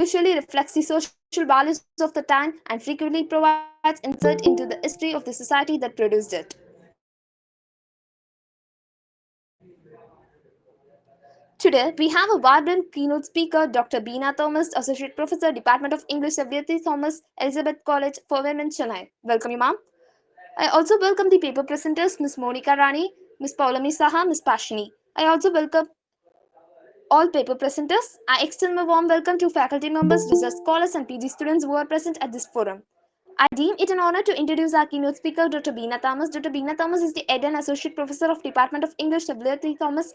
usually reflects the social values of the time and frequently provides insight into the history of the society that produced it. Today, we have a vibrant keynote speaker, Dr. Beena Thomas, Associate Professor, Department of English, Chevalier T.Thomas, Elizabeth College for Women, Chennai. Welcome you, ma'am. I also welcome the paper presenters, Ms. Monika Rani, Ms. Poulomi Saha, Ms. Pashini. I also welcome all paper presenters. I extend my warm welcome to faculty members, research scholars, and PG students who are present at this forum. I deem it an honor to introduce our keynote speaker, Dr. Beena Thomas. Dr. Beena Thomas is the Head and Associate Professor of Department of English, T.Thomas,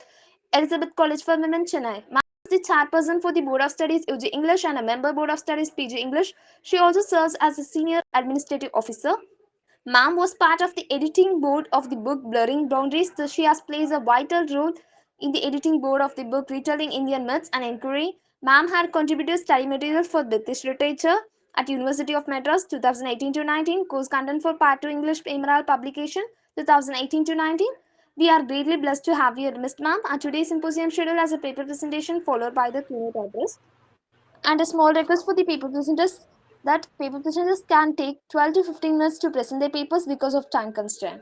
Elizabeth College for Women, Chennai. Ma'am is the chairperson for the Board of Studies UG English and a member Board of Studies PG English. She also serves as a Senior Administrative Officer. Ma'am was part of the editing board of the book Blurring Boundaries, so she has plays a vital role in the editing board of the book Retelling Indian Myths and Inquiry. Ma'am had contributed study materials for British literature at University of Madras 2018 to 19, course content for Part 2 English Emerald publication 2018 to 19. We are greatly blessed to have you, Ms. Ma'am. Our today's symposium schedule as a paper presentation followed by the keynote address. And a small request for the paper presenters that paper presenters can take 12 to 15 minutes to present their papers because of time constraint.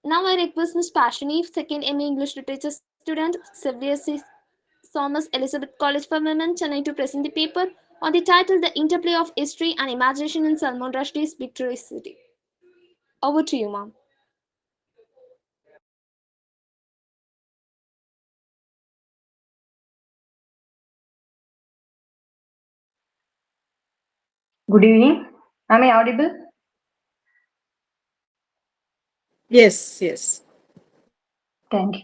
Now I request Ms. Pashini, second MA English Literature student, Xavier Thomas, Elizabeth College for Women, Chennai, to present the paper on the title The Interplay of History and Imagination in Salman Rushdie's Victory City. Over to you, ma'am. Good evening. Am I audible? Yes, yes. Thank you.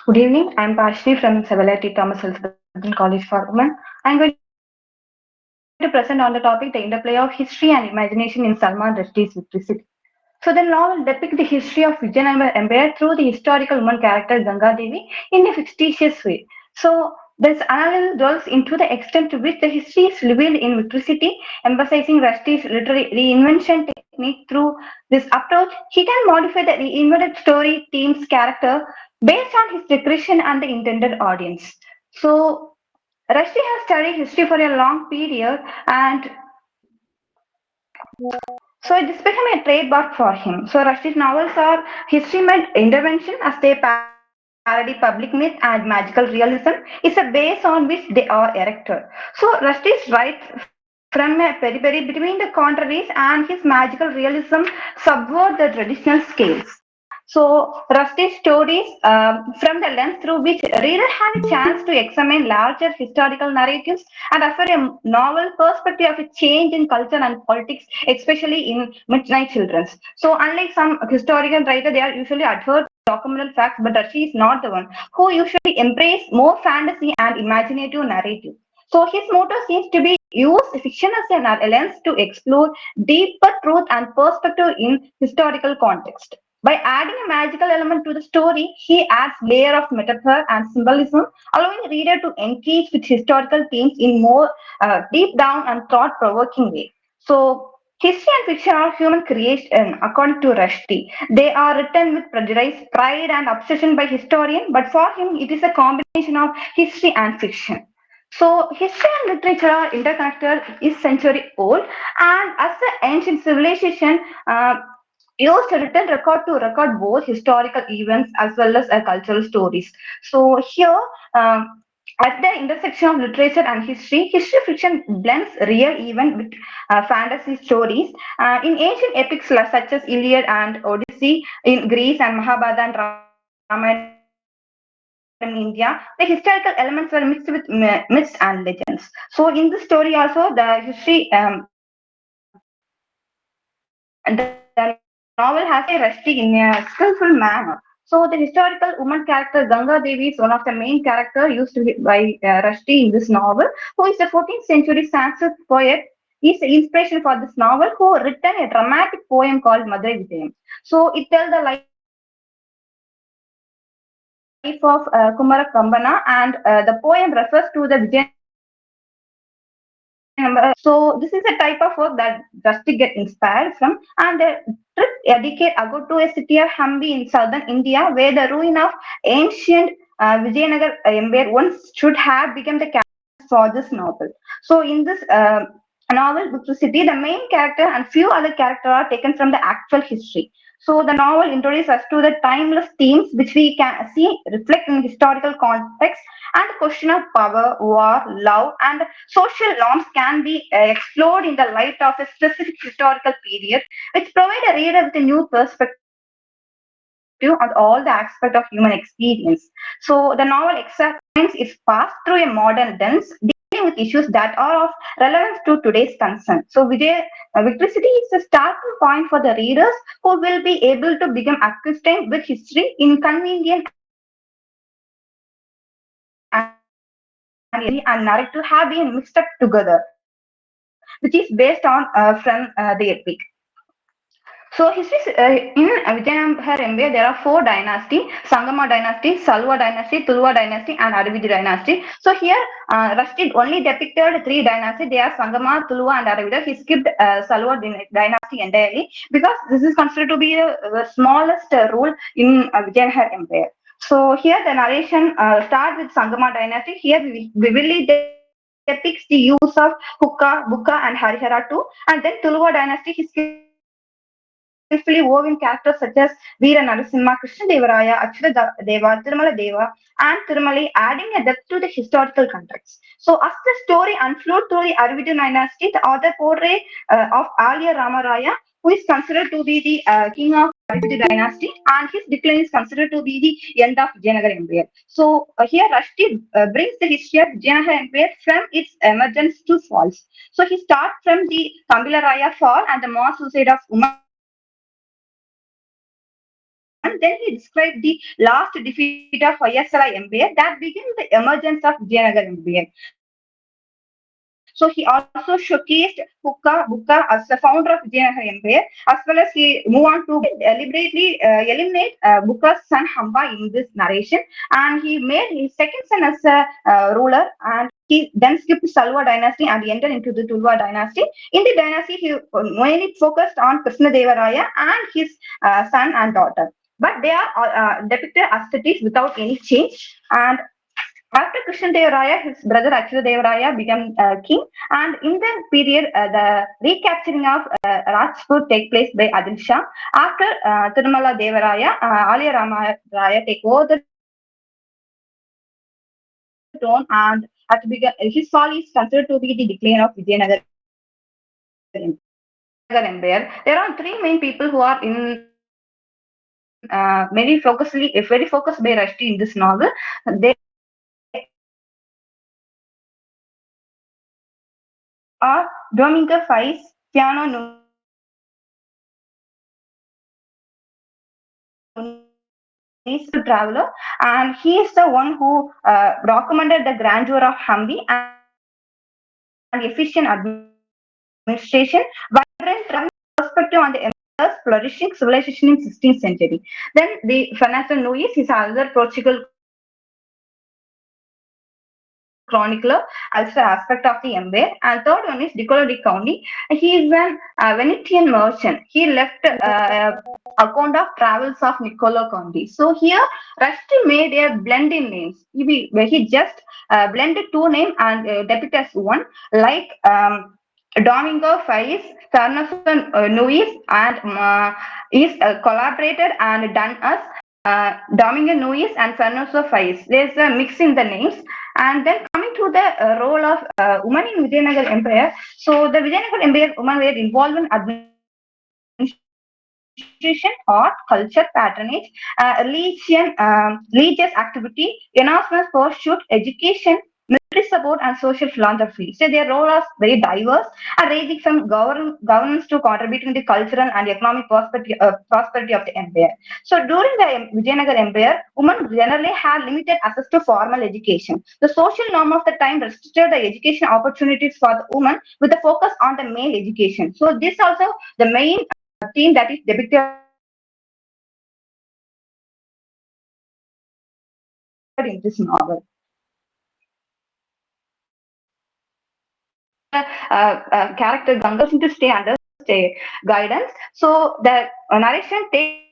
Good evening. I'm Pashini from Chevalier T.Thomas College for Women. I'm going to present on the topic the interplay of history and imagination in Salman Rushdie's Victory City. So the novel depicts the history of Vijayanagara Empire through the historical woman character Ganga Devi in a fictitious way. So this analysis dwells into the extent to which the history is revealed in Victory City, emphasizing Rushdie's literary reinvention technique. Through this approach, he can modify the reinvented story theme's character based on his regression and the intended audience. So Rushdie has studied history for a long period, and so this became a trademark for him. So Rushdie's novels are history-made intervention as they parody public myth, and magical realism is a base on which they are erected. So Rushdie's writes from a periphery between the contraries, and his magical realism subvert the traditional scales. So Rushdie's stories from the lens through which readers have a chance to examine larger historical narratives and offer a novel perspective of a change in culture and politics, especially in midnight children's. So unlike some historical writers, they are usually adhere to documental facts, but Rushdie is not the one who usually embrace more fantasy and imaginative narrative. So his motto seems to be use fiction as a lens to explore deeper truth and perspective in historical context. By adding a magical element to the story, he adds layer of metaphor and symbolism, allowing the reader to engage with historical themes in more deep down and thought-provoking way. So, history and fiction are human creation, according to Rushdie. They are written with prejudice, pride, and obsession by historian, but for him, it is a combination of history and fiction. So, history and literature are interconnected, is century old, and as the ancient civilization. Used written record to record both historical events as well as cultural stories. So here, at the intersection of literature and history, history fiction blends real event with fantasy stories. In ancient epics such as Iliad and Odyssey in Greece and Mahabharata and Ramayana in India, in India, the historical elements were mixed with myths and legends. So in this story also, the history, the novel has a Rushdie in a skillful manner. So the historical woman character Ganga Devi is one of the main character used by Rushdie in this novel, who is a 14th century Sanskrit poet. Is the inspiration for this novel, who written a dramatic poem called Madurai Vijayam. So it tells the life of Kumara Kambana, and the poem refers to the Vijayanagara Empire during the reign of Chennai. So this is a type of work that Rushdie get inspired from, and they trip a decade ago to a city of Hampi in southern India, where the ruin of ancient Vijayanagar Empire once should have become the capital for this novel. So in this novel, Book City, the main character and few other characters are taken from the actual history. So the novel introduces us to the timeless themes which we can see reflect in historical context, and the question of power, war, love, and social norms can be explored in the light of a specific historical period, which provide a reader with a new perspective on all the aspects of human experience. So the novel examines its past through a modern lens, dealing with issues that are of relevance to today's concern. So Victory City is a starting point for the readers who will be able to become accustomed with history in convenient and easy and narrative have been mixed up together, which is based on from the epic. So history in Vijayanagara Empire, there are four dynasties: Sangama dynasty, Salwa dynasty, Tulwa dynasty, and Aravidi dynasty. So here, Rushdie only depicted three dynasties. They are Sangama, Tulwa, and Aravida. He skipped Salwa dynasty entirely because this is considered to be the smallest rule in Vijayanagara Empire. So here the narration starts with Sangama dynasty. Here we vividly depicts the use of Hukka, Bukka, and Harihara too. And then Tulwa dynasty, he skillfully wove in characters such as Veera Narasimha, Krishna Devaraya, Achyuta Deva, Tirumala Deva, and Tirumali, adding a depth to the historical context. So as the story unfolds through the Aravidu dynasty, the author portray of Alya Ramaraya, who is considered to be the king of Aravidu dynasty, and his decline is considered to be the end of Vijayanagar Empire. So here Rushdie brings the history of Vijayanagar Empire from its emergence to falls. So he starts from the Kambilaraya fall and the mass suicide of women. Then he described the last defeat of Hoysala Empire that began the emergence of Vijayanagar Empire. So he also showcased Hukka, Bukka as the founder of Vijayanagar Empire, as well as he moved on to deliberately eliminate Bukka's son Hamba in this narration, and he made his second son as a ruler, and he then skipped Salwa dynasty and entered into the Tulwa dynasty. In the dynasty, he mainly focused on Krishna Devaraya and his son and daughter. But they are depicted as cities without any change. And after Krishna Devaraya, his brother Achyuta Devaraya became king, and in the period, the recapturing of Rajput take place by Adil Shah. After Tirumala Devaraya, Alya Rama Raya take over the throne, and his fall is considered to be the decline of Vijayanagar Empire. So in Vijayanagar Empire, there are three main people who are in very focused by Rushdie in this novel. They are Domingo Fais, Piano Nunes, and Domingo Fais, Piano Nunes, is a traveler, and he is the one who documented the grandeur of Hampi and efficient administration, vibrant travel perspective on the empire's flourishing civilization in 16th century. Then the Fernando Nuis is another Portugal chronicler, also aspect of the empire. And third one is Niccolo di Conti. He is an Venetian merchant. He left account of travels of Niccolo Conti. So here Rushdie made a blend in names. He just blended two names and depict as one, like Domingo Fais, Fernando Nuis, and is collaborated and done as Domingo Nuis and Fernando Fais. There's a mix in the names. And then coming to the role of women in Vijayanagar Empire. So the Vijayanagar Empire women were involved in administration, politics, and social life. administration, art, culture, patronage, religious activity, announcements, pursuit, education, military support, and social philanthropy. So their role is very diverse and ranging from governance to contributing to the cultural and economic prosperity of the empire. So during the Vijayanagar Empire, women generally had limited access to formal education. The social norm of the time restricted the education opportunities for the women with a focus on the male education. So this also the main theme that is depicted in this novel. Character Ganga seems to stay under guidance. So the narration takes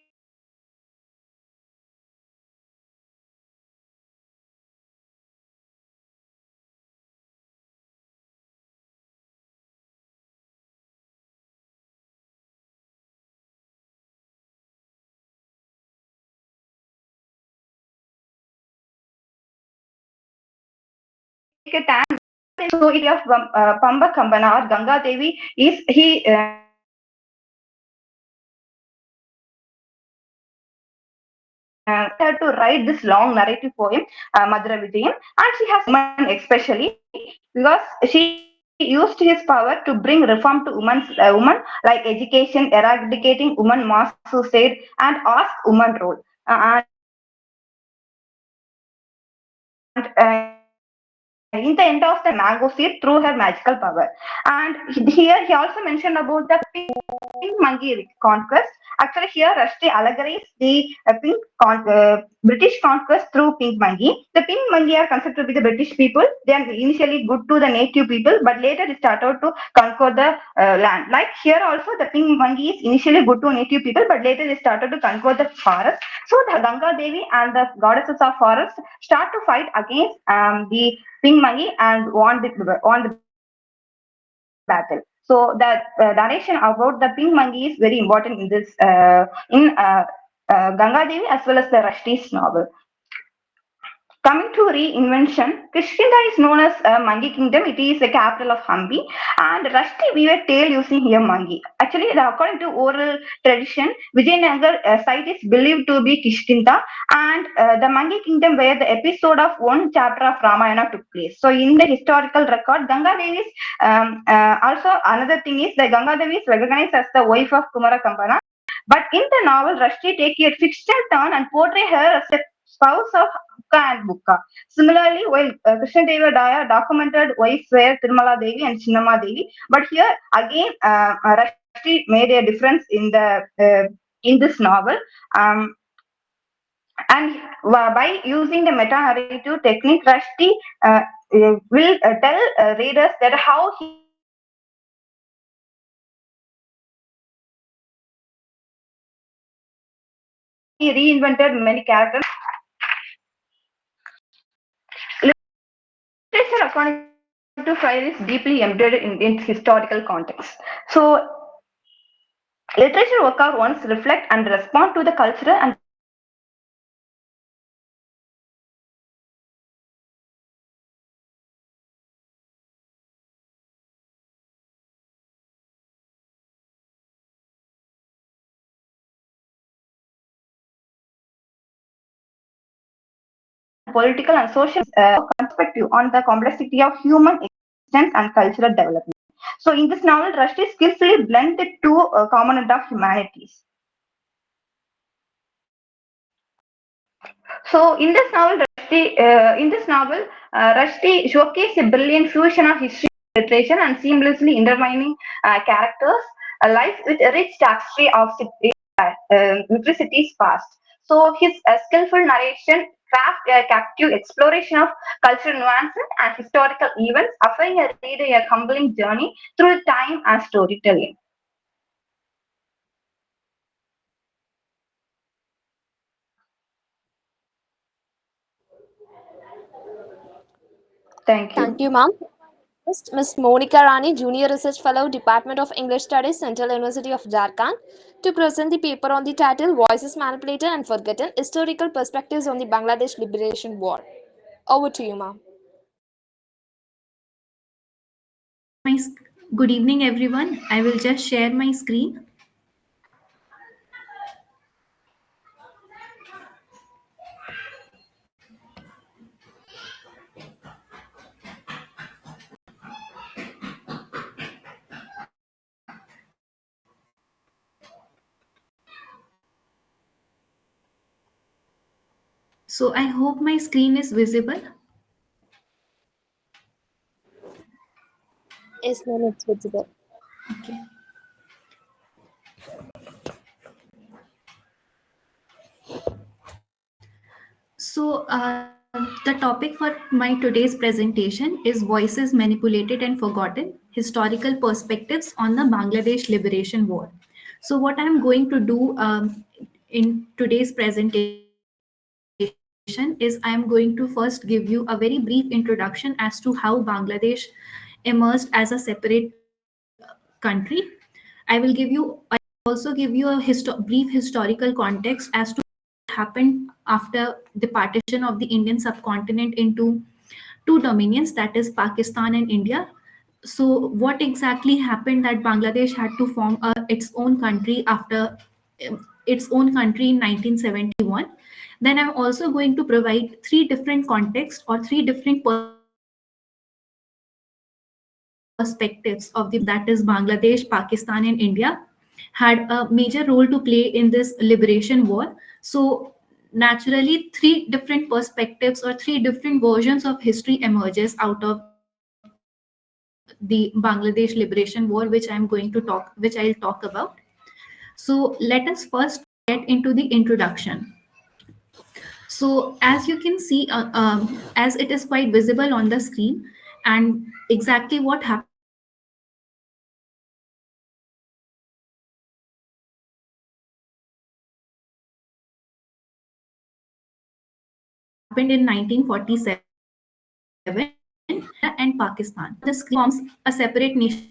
a turn and focuses on the Ganga Devi and the so it of Pamba Kambana or Ganga Devi is he her to write this long narrative poem, Madhura Vijayan, and she has women especially because she used his power to bring reform to women like education, eradicating women mass suicide, and ask women role. And in the end of the mango seed through her magical power. And here he also mentioned about the pink monkey conquest. Actually, here Rushdie allegorizes the British conquest through pink monkey. The pink monkey are considered to be the British people. They are initially good to the native people, but later they started to conquer the land. Like here also, the pink monkey is initially good to native people, but later they started to conquer the forest. So the Ganga Devi and the goddesses of forest start to fight against the pink monkey and won the battle. So that narration about the pink monkey is very important in this in Ganga Devi as well as the Rushdie's novel. Coming to reinvention, Kishkinda is known as Mangi Kingdom. It is the capital of Hampi, and Rushdie weave a tale using here Mangi. Actually, according to oral tradition, Vijayanagar site is believed to be Kishkinda, and the Mangi Kingdom where the episode of one chapter of Ramayana took place. So, in the historical record, Ganga Devi is also another thing is the Ganga Devi is recognized as the wife of Kumara Kambana. But in the novel, Rushdie take a fictional turn and portray her as a spouse of Bukka and Bukka. Similarly, while Krishna Deva Daya documented wives were Tirumala Devi and Chinnamma Devi, but here again Rushdie made a difference in this novel. Um, and by using the meta narrative technique, Rushdie will tell readers that how he reinvented many characters and how he literature, according to Fry, is deeply embedded in its historical context. So, literature work out once reflect and respond to the cultural and social context of the time. So, this novel reflects the Indian society and culture in a powerful way. Political and social perspective on the complexity of human existence and cultural development. So, in this novel, Rushdie skillfully blend the two components of humanities. So, Rushdie showcased a brilliant fusion of history and literature and seamlessly intertwining characters, life with a rich tapestry of city's past. So, his skillful narration craft a captive exploration of cultural nuances and historical events, offering a reader a humbling journey through time and storytelling. Thank Thank you. you, ma'am. Next, Ms. Monika Rani, Junior Research Fellow, Department of English Studies, Central University of Jharkhand, to present the paper on the title Voices Manipulated and Forgotten Historical Perspectives on the Bangladesh Liberation War. Over to you, ma'am. Good evening, everyone. I will just share my screen. So I hope my screen is visible. Yes, ma'am, it's visible. Okay. So the topic for my today's presentation is voices manipulated and forgotten, historical perspectives on the Bangladesh Liberation War. So what I'm going to do in today's presentation is I'm going to first give you a very brief introduction as to how Bangladesh emerged as a separate country. I will give you also give you a brief historical context as to what happened after the partition of the Indian subcontinent into two dominions, that is Pakistan and India. So, what exactly happened that Bangladesh had to form its own country after its own country in 1971? Then I'm also going to provide three different contexts or three different perspectives of the Bangladesh liberation war, that is Bangladesh, Pakistan, and India had a major role to play in this liberation war. So naturally, three different perspectives or three different versions of history emerges out of the Bangladesh liberation war, which I'll talk about. So let us first get into the introduction. So as you can see, as it is quite visible on the screen, and exactly what happened in 1947, Bangladesh formed its own nation, that is India, Pakistan, and Bangladesh. My primary objective in today's presentation is to explain what happened in 1947 between India and Pakistan. So as you can see, India forms a separate nation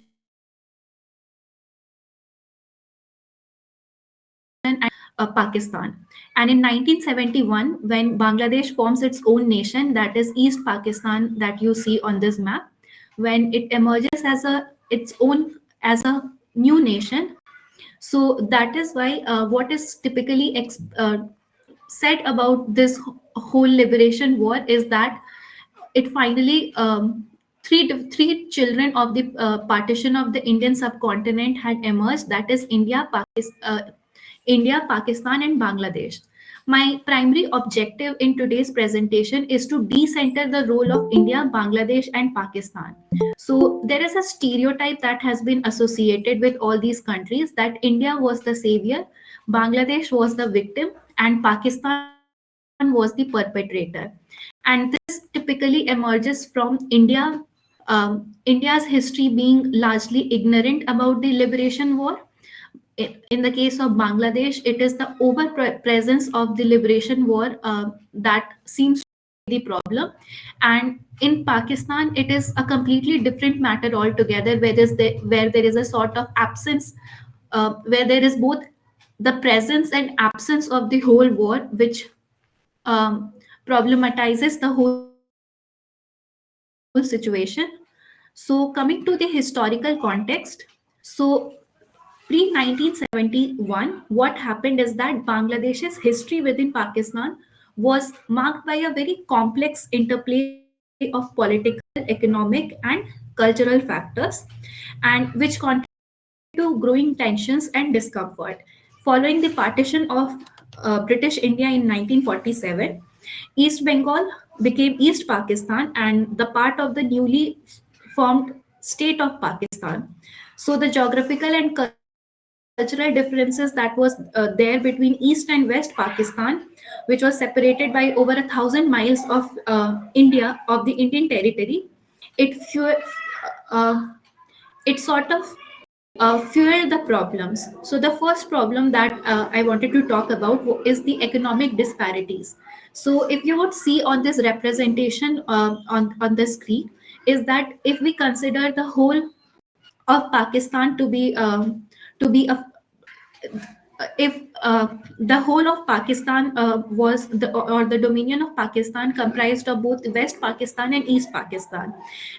and Pakistan. And in 1971, when Bangladesh forms its own nation, that is East Pakistan, that you see on this map, when it emerges as a its own as a new nation. So that is why what is typically said about this whole liberation war is that it finally three children of the partition of the Indian subcontinent had emerged. That is India, Pakistan, and Bangladesh. My primary objective in today's presentation is to decenter the role of India, Bangladesh, and Pakistan. So there is a stereotype that has been associated with all these countries that India was the savior, Bangladesh was the victim, and Pakistan was the perpetrator. And this typically emerges from India's history being largely ignorant about the liberation war. In the case of Bangladesh, it is the presence of the liberation war that seems to be the problem. And in Pakistan, it is a completely different matter altogether, where there is a sort of absence, where there is both the presence and absence of the whole war, which problematizes the whole situation. So, coming to the historical context, so pre 1971, what happened is that Bangladesh's history within Pakistan was marked by a very complex interplay of political, economic, and cultural factors, and which contributed to growing tensions and discomfort. Following the partition of British India in 1947, East Bengal became East Pakistan and the part of the newly formed state of Pakistan. So the geographical and cultural differences that was there between East and West Pakistan, which was separated by over 1,000 miles of India, of the Indian territory, it uh, it sort of fueled the problems. So the first problem that I wanted to talk about is the economic disparities. So if you would see on this representation on the screen, is that if we consider the whole of Pakistan to be a if the whole of Pakistan was the or the dominion of Pakistan comprised of both West Pakistan and East Pakistan,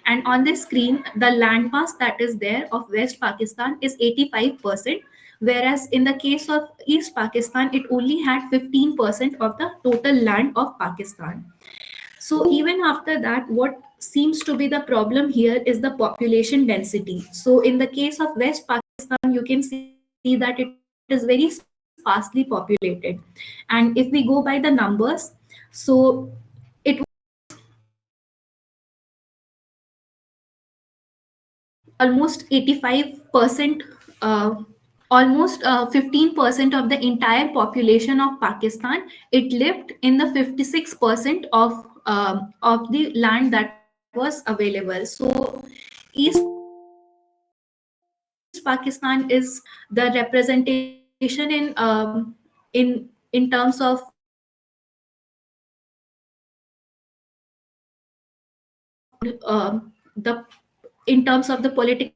and on the screen the landmass that is there of West Pakistan is 85%, whereas in the case of East Pakistan it only had 15% of the total land of Pakistan. So even after that, what seems to be the problem here is the population density. So in the case of West Pakistan, you can see that it is very sparsely populated. And if we go by the numbers, So it almost 85%, almost 15% of the entire population of Pakistan. It lived in the 56% of the land that was available. So East Pakistan is the representation in terms of the in terms of the political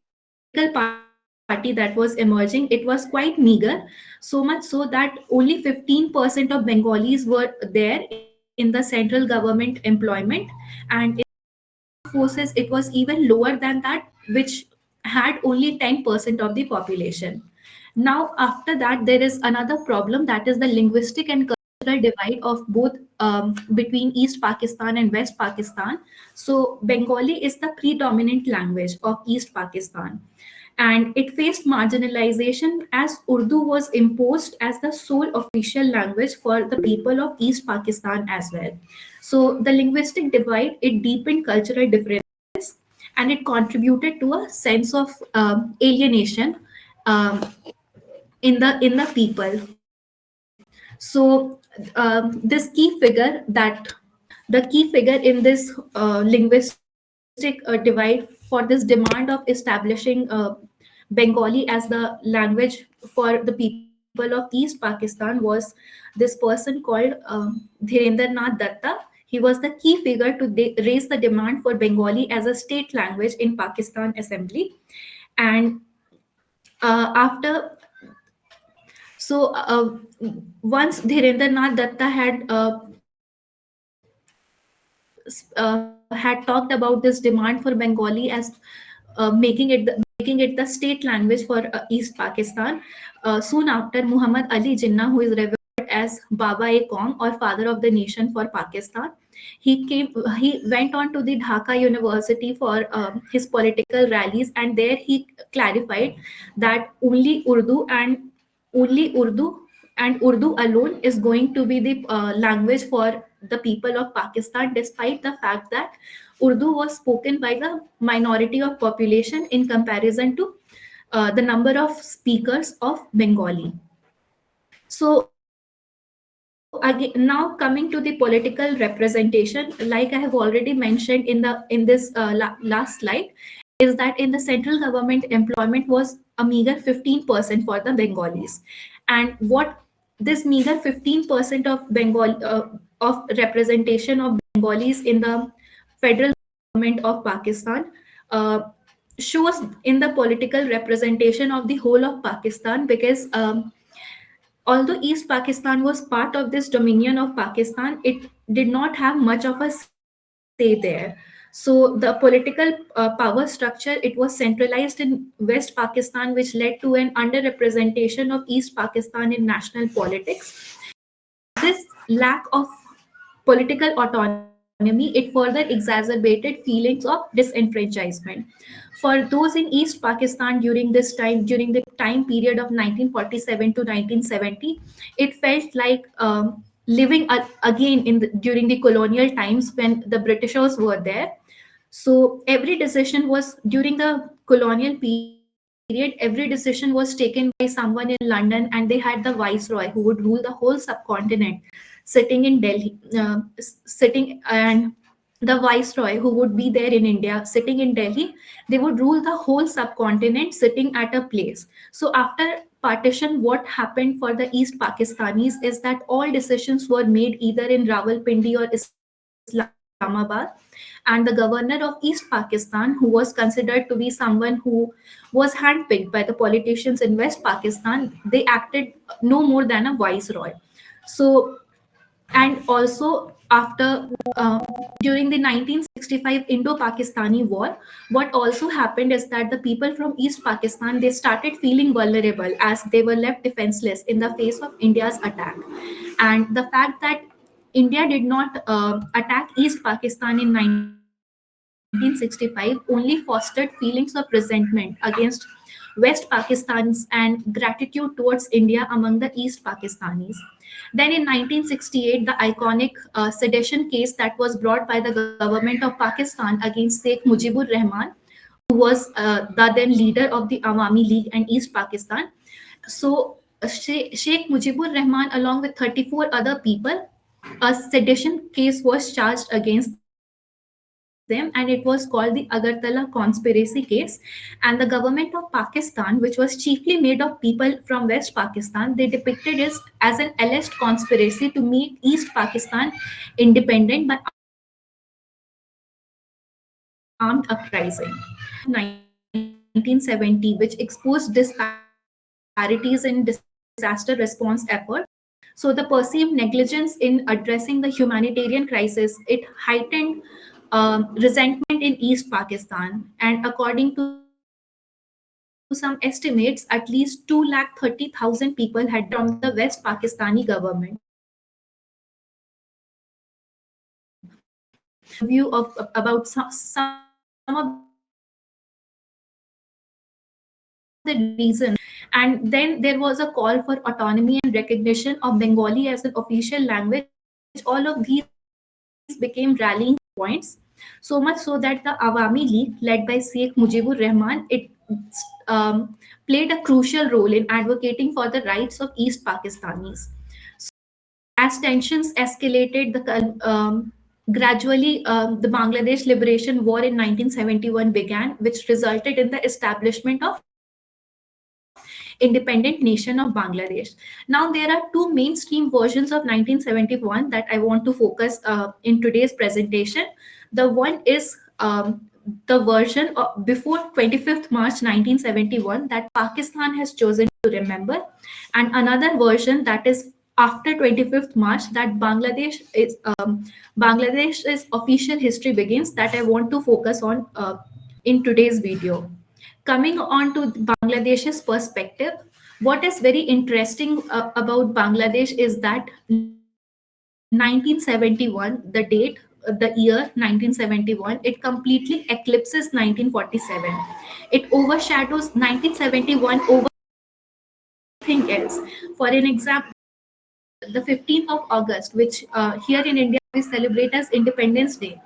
party that was emerging, it was quite meager, so much so that only 15% of Bengalis were there in the central government employment, and in the forces it was even lower than that, which had only 10% of the population. Now after that, there is another problem, that is the linguistic and cultural divide of both, between East Pakistan and West Pakistan. So Bengali is the predominant language of East Pakistan, and it faced marginalization as Urdu was imposed as the sole official language for the people of East Pakistan as well. So the linguistic divide, it deepened cultural differences, and it contributed to a sense of alienation, um, in the people. So this key figure that the key figure in this linguistic divide for this demand of establishing Bengali as the language for the people of East Pakistan was this person called Dhirendranath Datta. He was the key figure to raise the demand for Bengali as a state language in Pakistan Assembly. And after so once Dhirendranath Datta had talked about this demand for Bengali as making it the state language for East Pakistan. Soon after, Muhammad Ali Jinnah, who is revered as Baba-e-Qaum or father of the nation for Pakistan, he went on to the Dhaka University for his political rallies, and there he clarified that only Urdu alone is going to be the language for the people of Pakistan, despite the fact that Urdu was spoken by the minority of population in comparison to the number of speakers of Bengali. So again, now coming to the political representation, like I have already mentioned in this last slide, is that in the central government, employment was a meager 15% for the Bengalis. And what this meager 15% of of representation of Bengalis in the federal government of Pakistan uh, shows in the political representation of the whole of Pakistan, because although East Pakistan was part of this dominion of Pakistan, it did not have much of a say there. So the political power structure, it was centralized in West Pakistan, which led to an underrepresentation of East Pakistan in national politics. This lack of political autonomy, it further exacerbated feelings of disenfranchisement. For those in East Pakistan during the time period of 1947 to 1970, it felt like living again during the colonial times when the Britishers were there. So every decision was during the colonial period, every decision was taken by someone in London, and they had the viceroy who would rule the whole subcontinent, sitting in Delhi, sitting and the viceroy who would be there in India, sitting in Delhi, they would rule the whole subcontinent sitting at a place. So after partition, what happened for the East Pakistanis is that all decisions were made either in Rawalpindi or Islamabad, and the governor of East Pakistan, who was considered to be someone who was handpicked by the politicians in West Pakistan, they acted no more than a viceroy. So, and also after during the 1965 Indo-Pakistani war, what also happened is that the people from East Pakistan, they started feeling vulnerable as they were left defenseless in the face of India's attack. And the fact that India did not attack East Pakistan in 1965 only fostered feelings of resentment against West Pakistanis and gratitude towards India among the East Pakistanis. Then in 1968, the iconic sedition case that was brought by the government of Pakistan against Sheikh Mujibur Rahman, who was the then leader of the Awami League and East Pakistan. So Sheikh Mujibur Rahman, along with 34 other people, a sedition case was charged against them, and it was called the Agartala conspiracy case. And the government of Pakistan, which was chiefly made of people from West Pakistan, they depicted it as an alleged conspiracy to make East Pakistan independent by armed uprising. Then there was a Pakistan Act of 1970 which exposed disparities in disaster response efforts. So the perceived negligence in addressing the humanitarian crisis, it heightened resentment in East Pakistan. And according to some estimates, at least 230,000 people had died from the West Pakistani government. So this was the view of about some of the reasons. And then there was a call for autonomy and recognition of Bangladesh. So Pakistan would not have been created with and then there was a call for autonomy and recognition of Bengali as an official language. All of these became rallying points, so much so that the Awami League, led by Sheikh Mujibur Rahman, it played a crucial role in advocating for the rights of East Pakistanis. So as tensions escalated, gradually the Bangladesh Liberation War in 1971 began, which resulted in the establishment of independent nation of Bangladesh. Now there are two mainstream versions of 1971 that I want to focus in today's presentation. The one is the version of before 25th March 1971 that Pakistan has chosen to remember, and another version that is after 25th March that Bangladesh's official history begins, that I want to focus on in today's video. Coming on to Bangladesh's perspective, what is very interesting about Bangladesh is that 1971, the year 1971, it completely eclipses 1947. It overshadows 1971 over everything else. For an example, the 15th of August, which here in India we celebrate as Independence Day,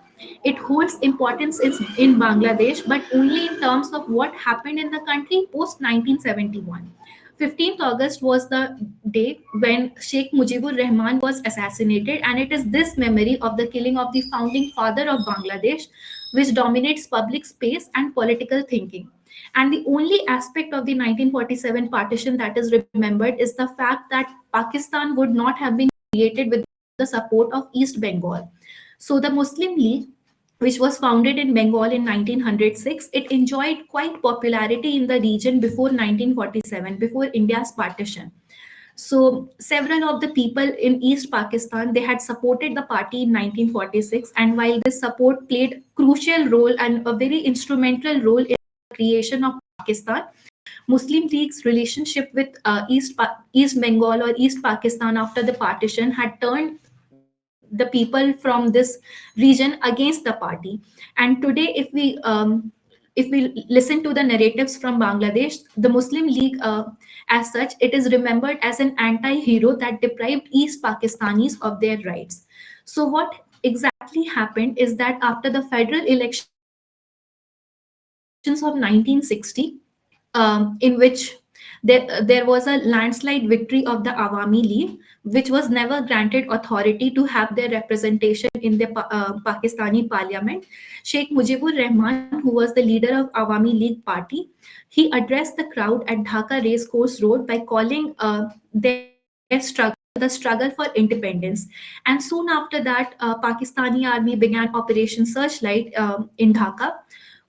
it holds importance in Bangladesh, but only in terms of what happened in the country post 1971. 15th August was the day when Sheikh Mujibur Rahman was assassinated, and it is this memory of the killing of the founding father of Bangladesh which dominates public space and political thinking. And the only aspect of the 1947 partition that is remembered is the fact that Pakistan would not have been created with the support of East Bengal. So the Muslim League, which was founded in Bengal in 1906, it enjoyed quite popularity in the region before 1947, before India's partition. So several of the people in East Pakistan, they had supported the party in 1946, and while this support played crucial role and a very instrumental role in the creation of Pakistan, Muslim League's relationship with East Bengal or East Pakistan after the partition had turned the people from this region against the party. And today, if we listen to the narratives from Bangladesh, the Muslim League, as such, it is remembered as an anti-hero that deprived East Pakistanis of their rights. So what exactly happened is that after the federal elections of 1960, in which there was a landslide victory of the Awami League, which was never granted authority to have their representation in the Pakistani parliament. Sheikh Mujibur Rahman, who was the leader of Awami League party, he addressed the crowd at Dhaka Racecourse Road by calling their struggle the struggle for independence. And soon after that, Pakistani army began Operation Searchlight in Dhaka,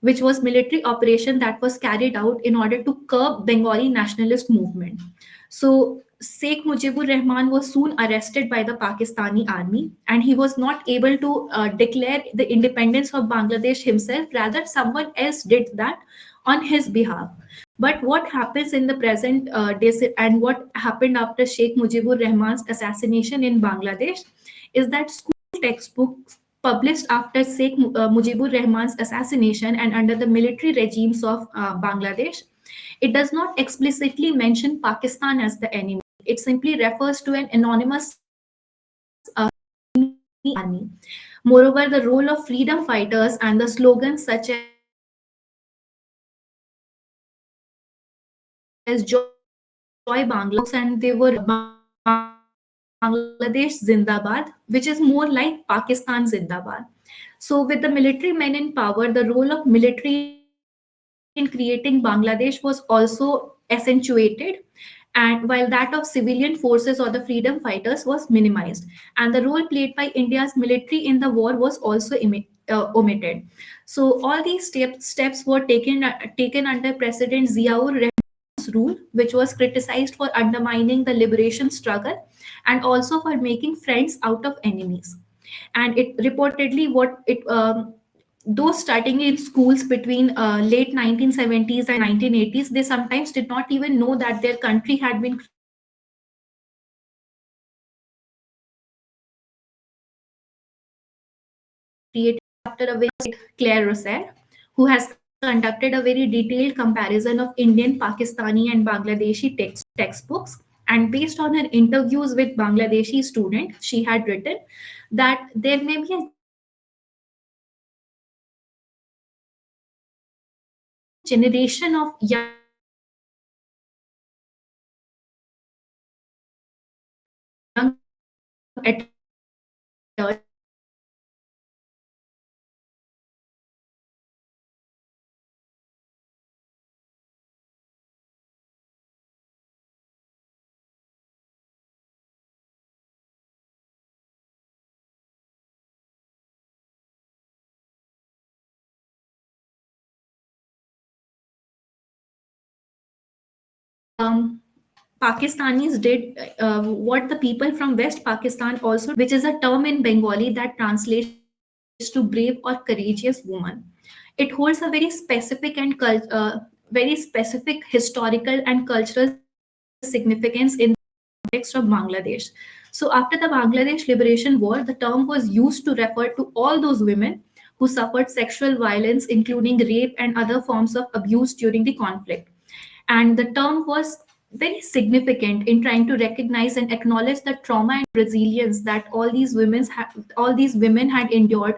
which was military operation that was carried out in order to curb Bengali nationalist movement. So Sheikh Mujibur Rahman was soon arrested by the Pakistani army, and he was not able to declare the independence of Bangladesh himself. Rather, someone else did that on his behalf. But what happens in the present days and what happened after Sheikh Mujibur Rahman's assassination in Bangladesh is that school textbooks published after Sheikh Mujibur Rahman's assassination and under the military regimes of Bangladesh, it does not explicitly mention Pakistan as the enemy. It simply refers to an anonymous army. Moreover, the role of freedom fighters and the slogans such as Joy Bangladesh, and they were Bangladesh Zindabad, which is more like Pakistan Zindabad. So, with the military men in power, the role of military in creating Bangladesh was also accentuated, and while that of civilian forces or the freedom fighters was minimized, and the role played by India's military in the war was also omitted. So, all these steps were taken under President Ziaur rule, which was criticized for undermining the liberation struggle and also for making friends out of enemies. And it reportedly what it those starting in schools between late 1970s and 1980s, they sometimes did not even know that their country had been created after a very specific Claire Rosser, who has conducted a very detailed comparison of Indian, Pakistani, and Bangladeshi textbooks. And based on her interviews with Bangladeshi students, she had written that there may be a generation of young adults Pakistanis did what the people from West Pakistan also, which is a term in Bengali that translates to brave or courageous woman. It holds a very specific and very specific historical and cultural significance in the context of Bangladesh. So, after the Bangladesh Liberation War, the term was used to refer to all those women who suffered sexual violence, including rape and other forms of abuse during the conflict. And the term was very significant in trying to recognize and acknowledge the trauma and resilience that all these women had endured